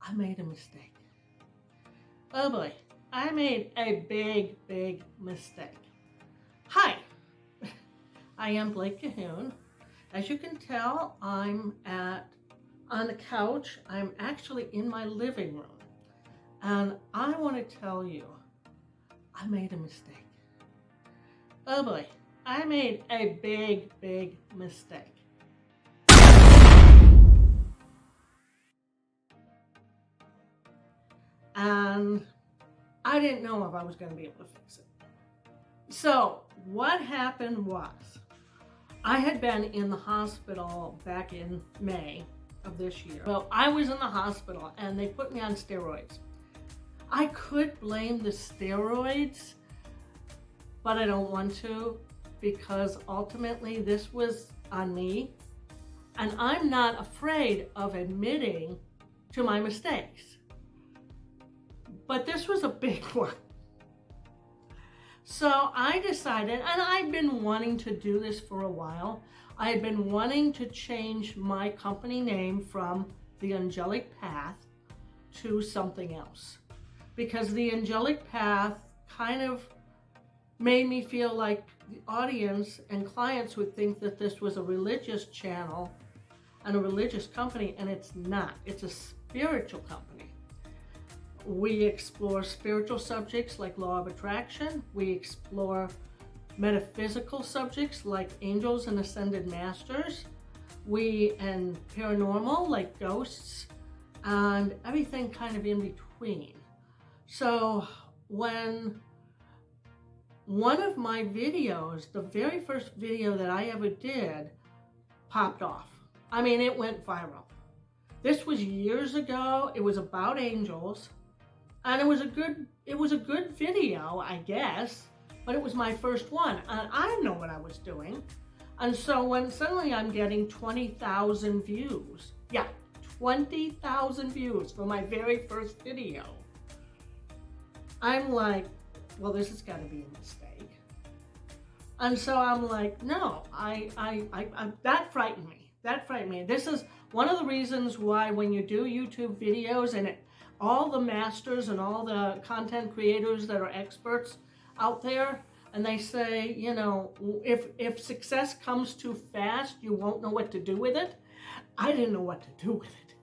I made a mistake. Oh boy, I made a big mistake. Hi, I am Blake Cahoon. As you can tell, I'm on the couch. I'm actually in my living room. And I want to tell you, I made a mistake. Oh boy, I made a big mistake. And I didn't know if I was going to be able to fix it. So what happened was, I had been in the hospital back in May of this year. Well, I was in the hospital and they put me on steroids. I could blame the steroids, but I don't want to, because ultimately this was on me. And I'm not afraid of admitting to my mistakes. But this was a big one. So I decided, and I've been wanting to do this for a while. I had been wanting to change my company name from the Angelic Path to something else, because the Angelic Path kind of made me feel like the audience and clients would think that this was a religious channel and a religious company, and it's not. It's a spiritual company. We explore spiritual subjects like law of attraction. We explore metaphysical subjects like angels and ascended masters. And paranormal like ghosts, and everything kind of in between. So when one of my videos, the very first video that I ever did, popped off. I mean, it went viral. This was years ago. It was about angels. And it was a good video, I guess, but it was my first one. And I didn't know what I was doing. And so when suddenly I'm getting 20,000 views, 20,000 views for my very first video, I'm like, well, this has got to be a mistake. And so I'm like, no, that frightened me. That frightened me. This is one of the reasons why when you do YouTube videos and all the masters and all the content creators that are experts out there, and they say, you know, if success comes too fast, you won't know what to do with it. I didn't know what to do with it.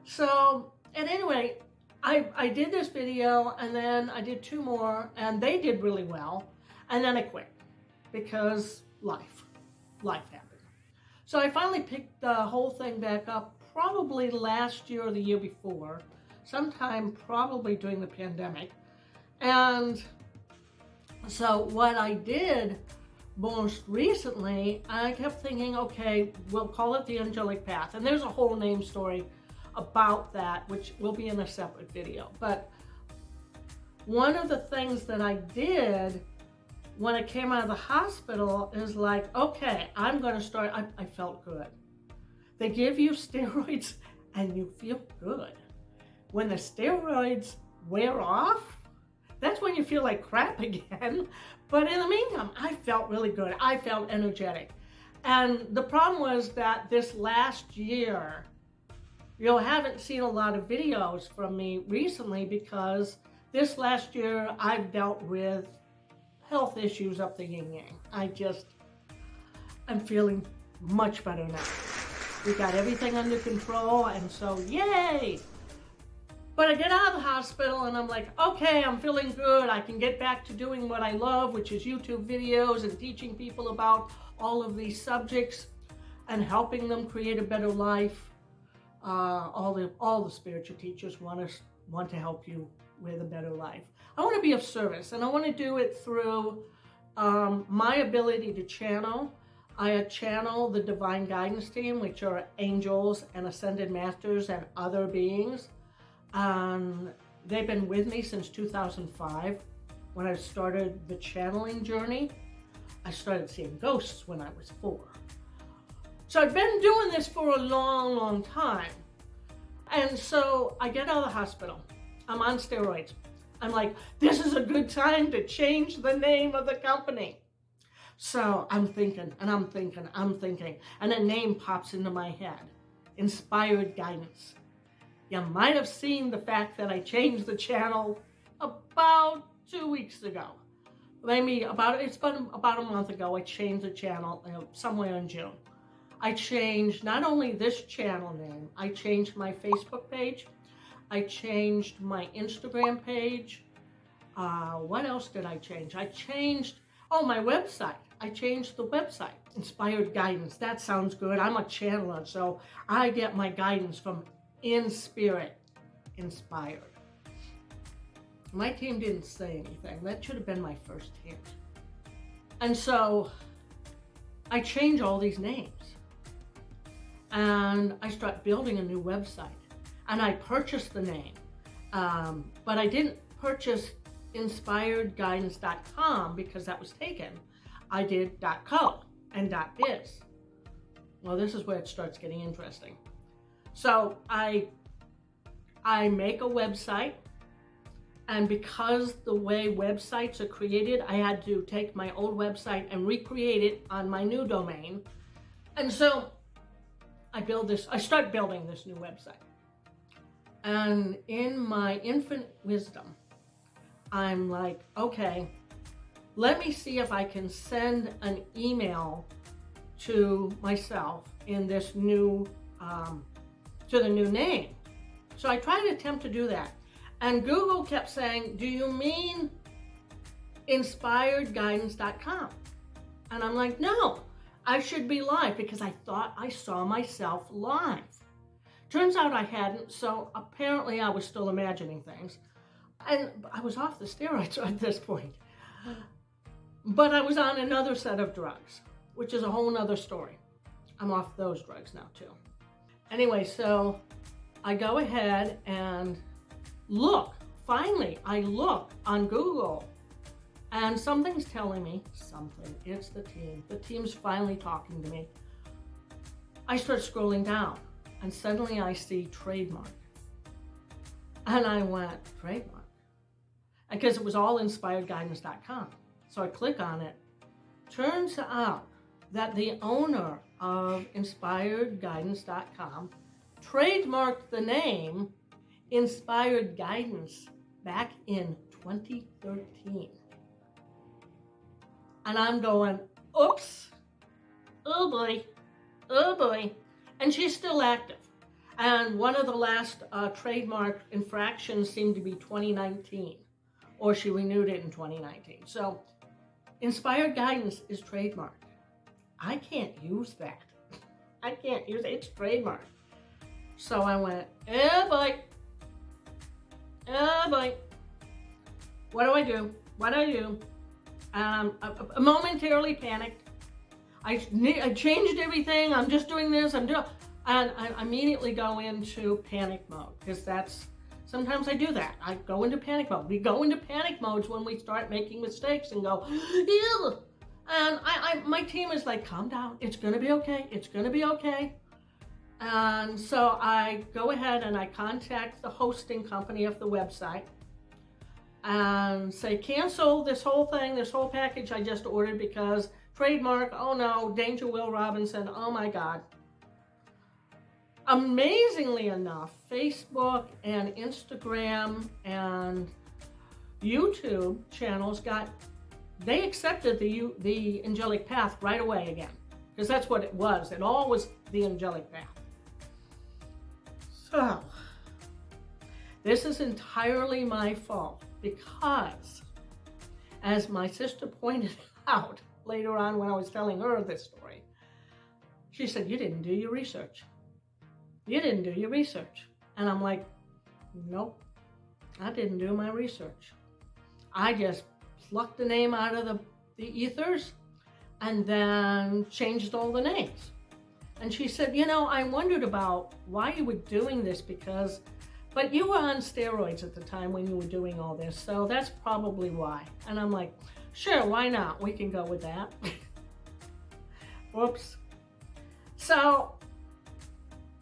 So, and anyway, I did this video, and then I did 2 more, and they did really well, and then I quit because life happened. So I finally picked the whole thing back up probably last year or the year before, sometime probably during the pandemic. And so what I did most recently, I kept thinking, okay, we'll call it the Angelic Path. And there's a whole name story about that, which will be in a separate video. But one of the things that I did when I came out of the hospital is like, okay, I'm going to start. I felt good. They give you steroids and you feel good. When the steroids wear off, that's when you feel like crap again. But in the meantime, I felt really good. I felt energetic. And the problem was that this last year, you haven't seen a lot of videos from me recently, because this last year I've dealt with health issues up the yin-yang. I'm feeling much better now. We got everything under control, and so yay! But I get out of the hospital and I'm like, okay, I'm feeling good. I can get back to doing what I love, which is YouTube videos and teaching people about all of these subjects and helping them create a better life. All the spiritual teachers want to help you with a better life. I want to be of service, and I want to do it through my ability to channel. I channel the Divine Guidance Team, which are angels and ascended masters and other beings. They've been with me since 2005 when I started the channeling journey. I started seeing ghosts when I was 4. So I've been doing this for a long time. And so I get out of the hospital. I'm on steroids. I'm like, this is a good time to change the name of the company. So I'm thinking, and and a name pops into my head. Inspired Guidance. You might have seen the fact that I changed the channel about 2 weeks ago. Maybe it's been about a month ago. I changed the channel somewhere in June. I changed not only this channel name, I changed my Facebook page. I changed my Instagram page. What else did I change? I changed, my website. I changed the website. Inspired Guidance. That sounds good. I'm a channeler, so I get my guidance from in spirit, inspired. My team didn't say anything. That should have been my first hint. And so I change all these names. And I start building a new website. And I purchased the name. But I didn't purchase inspiredguidance.com because that was taken. I did .co and .biz. Well, this is where it starts getting interesting. So I make a website. And because the way websites are created, I had to take my old website and recreate it on my new domain. And so I start building this new website. And in my infinite wisdom, I'm like, okay, let me see if I can send an email to myself in this new, to the new name. So I tried to attempt to do that. And Google kept saying, do you mean inspiredguidance.com? And I'm like, no, I should be live because I thought I saw myself live. Turns out I hadn't, so apparently I was still imagining things. And I was off the steroids at this point. But I was on another set of drugs, which is a whole nother story. I'm off those drugs now too. Anyway, so I go ahead and look. Finally, I look on Google and something's telling me something. It's the team. The team's finally talking to me. I start scrolling down and suddenly I see trademark. And I went, trademark? Because it was all inspiredguidance.com. So I click on it. Turns out that the owner of inspiredguidance.com trademarked the name Inspired Guidance back in 2013. And I'm going, oops, oh boy, oh boy. And she's still active. And one of the last trademark infractions seemed to be 2019, or she renewed it in 2019. So Inspired Guidance is trademarked. I can't use that. I can't use it. It's trademarked. So I went, oh boy. Oh boy. What do I do? What do I do? I momentarily panicked. I changed everything. I'm just doing this. And I immediately go into panic mode because sometimes I do that. I go into panic mode. We go into panic modes when we start making mistakes and go, ew. And my team is like, calm down. It's going to be okay. It's going to be okay. And so I go ahead and I contact the hosting company of the website and say, cancel this whole thing, this whole package I just ordered because trademark, oh no, Danger Will Robinson, oh my God. Amazingly enough, Facebook and Instagram and YouTube channels they accepted the Angelic Path right away again, because that's what it was. It all was the Angelic Path. So, this is entirely my fault because, as my sister pointed out later on when I was telling her this story, she said, you didn't do your research. You didn't do your research. And I'm like, nope, I didn't do my research. I just plucked the name out of the ethers and then changed all the names. And she said, I wondered about why you were doing this but you were on steroids at the time when you were doing all this, so that's probably why. And I'm like, sure, why not? We can go with that. Whoops. So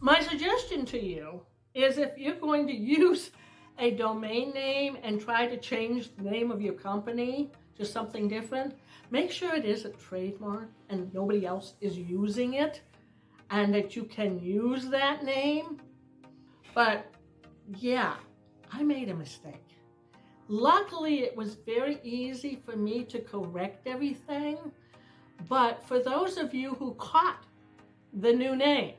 my suggestion to you is if you're going to use a domain name and try to change the name of your company to something different, make sure it is a trademark and nobody else is using it and that you can use that name. But yeah, I made a mistake. Luckily, it was very easy for me to correct everything. But for those of you who caught the new name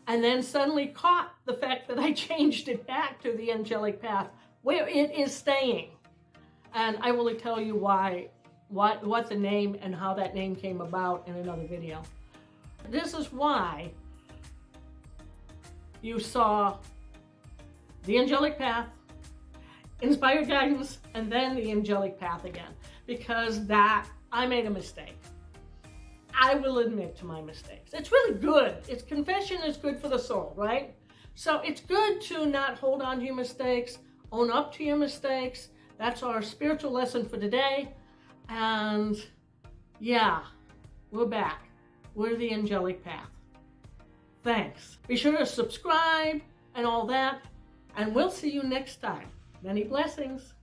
and then suddenly caught the fact that I changed it back to the Angelic Path, where it is staying, and I will tell you why, what the name and how that name came about in another video. This is why you saw the Angelic Path, Inspired Guidance, and then the Angelic Path again, because that I made a mistake. I will admit to my mistakes. It's really good. Confession is good for the soul, right? So it's good to not hold on to your mistakes, own up to your mistakes. That's our spiritual lesson for today. And yeah, we're back. We're the Angelic Path. Thanks. Be sure to subscribe and all that, and we'll see you next time. Many blessings.